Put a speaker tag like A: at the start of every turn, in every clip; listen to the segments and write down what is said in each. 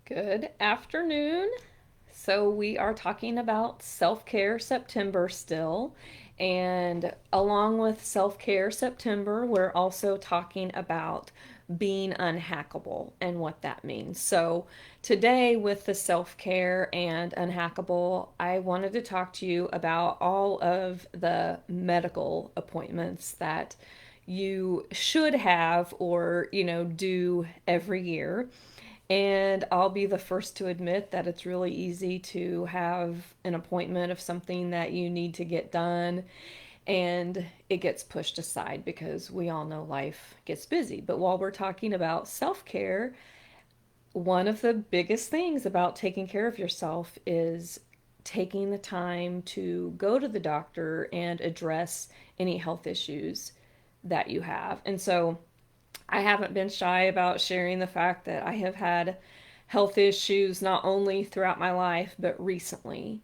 A: Good afternoon. So, we are talking about Self Care September still. And along with Self Care September, we're also talking about being unhackable and what that means. So, today, with the self care and unhackable, I wanted to talk to you about all of the medical appointments that you should have or, do every year. And I'll be the first to admit that it's really easy to have an appointment of something that you need to get done and it gets pushed aside because we all know life gets busy. But while we're talking about self care, one of the biggest things about taking care of yourself is taking the time to go to the doctor and address any health issues that you have. And so I haven't been shy about sharing the fact that I have had health issues not only throughout my life, but recently.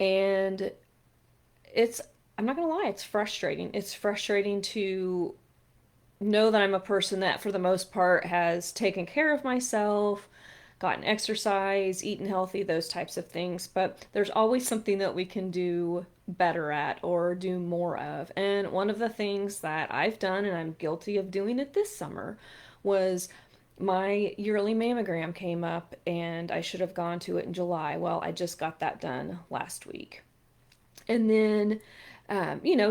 A: And it's, I'm not going to lie, it's frustrating. It's frustrating to know that I'm a person that, for the most part, has taken care of myself, gotten exercise, eaten healthy, those types of things. But there's always something that we can do better at or do more of. And one of the things that I've done, and I'm guilty of doing it this summer, was my yearly mammogram came up and I should have gone to it in July. Well, I just got that done last week. And then,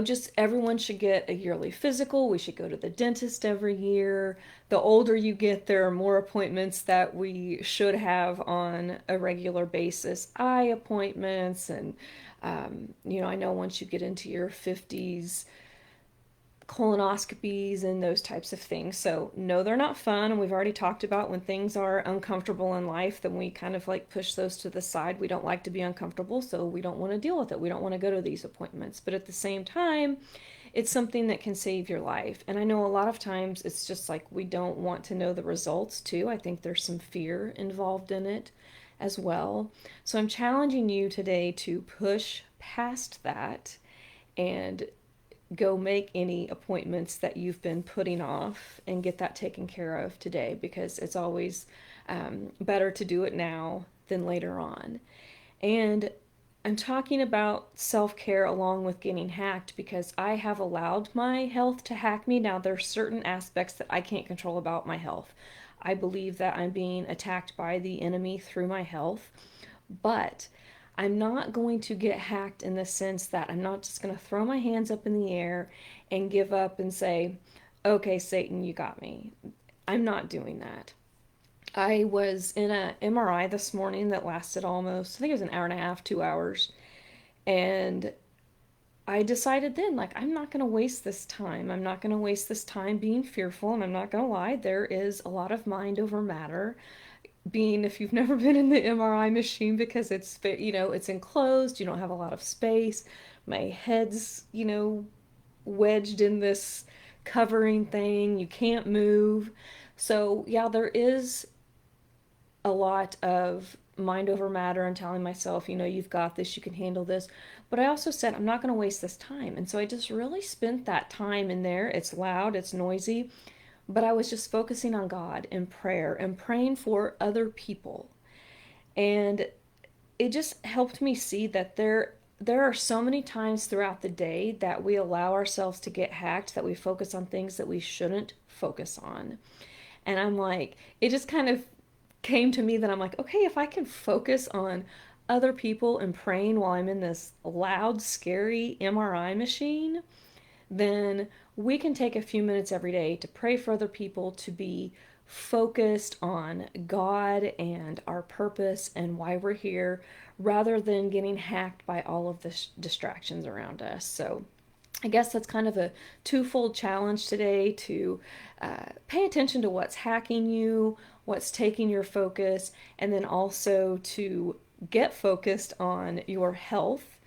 A: just everyone should get a yearly physical. We should go to the dentist every year. The older you get, there are more appointments that we should have on a regular basis. Eye appointments, and, I know once you get into your 50s, colonoscopies and those types of things. So, no, they're not fun. And we've already talked about when things are uncomfortable in life, then we kind of like push those to the side. We don't like to be uncomfortable, so we don't want to deal with it. We don't want to go to these appointments. But at the same time, it's something that can save your life. And I know a lot of times it's just like we don't want to know the results too. I think there's some fear involved in it as well. So I'm challenging you today to push past that and go make any appointments that you've been putting off and get that taken care of today, because it's always better to do it now than later on. And I'm talking about self care along with getting hacked because I have allowed my health to hack me. Now, there's certain aspects that I can't control about my health. I believe that I'm being attacked by the enemy through my health, but I'm not going to get hacked in the sense that I'm not just going to throw my hands up in the air and give up and say, okay, Satan, you got me. I'm not doing that. I was in a MRI this morning that lasted almost, I think it was an hour and a half, 2 hours. And I decided then, like, I'm not going to waste this time. I'm not going to waste this time being fearful. And I'm not going to lie, there is a lot of mind over matter being, if you've never been in the MRI machine, because it's enclosed, you don't have a lot of space. My head's, wedged in this covering thing. You can't move. So, yeah, there is a lot of mind over matter and telling myself, you've got this, you can handle this. But I also said, I'm not going to waste this time. And so I just really spent that time in there. It's loud, it's noisy, but I was just focusing on God and prayer and praying for other people. And it just helped me see that there are so many times throughout the day that we allow ourselves to get hacked, that we focus on things that we shouldn't focus on. And I'm like, it just kind of came to me that I'm like, okay, if I can focus on other people and praying while I'm in this loud, scary MRI machine, then we can take a few minutes every day to pray for other people, to be focused on God and our purpose and why we're here, rather than getting hacked by all of the distractions around us. So I guess that's kind of a twofold challenge today, to pay attention to what's hacking you, what's taking your focus, and then also to get focused on your health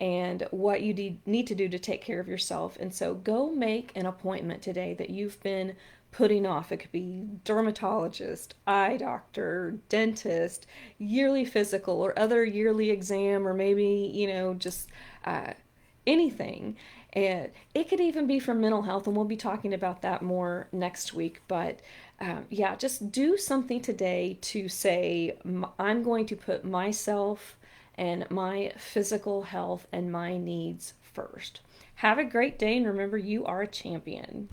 A: and what you need to do to take care of yourself. And so go make an appointment today that you've been putting off. It could be dermatologist, eye doctor, dentist, yearly physical, or other yearly exam, or maybe, just anything. And it could even be for mental health, and we'll be talking about that more next week. But Yeah, just do something today to say, I'm going to put myself and my physical health and my needs first. Have a great day, and remember, you are a champion.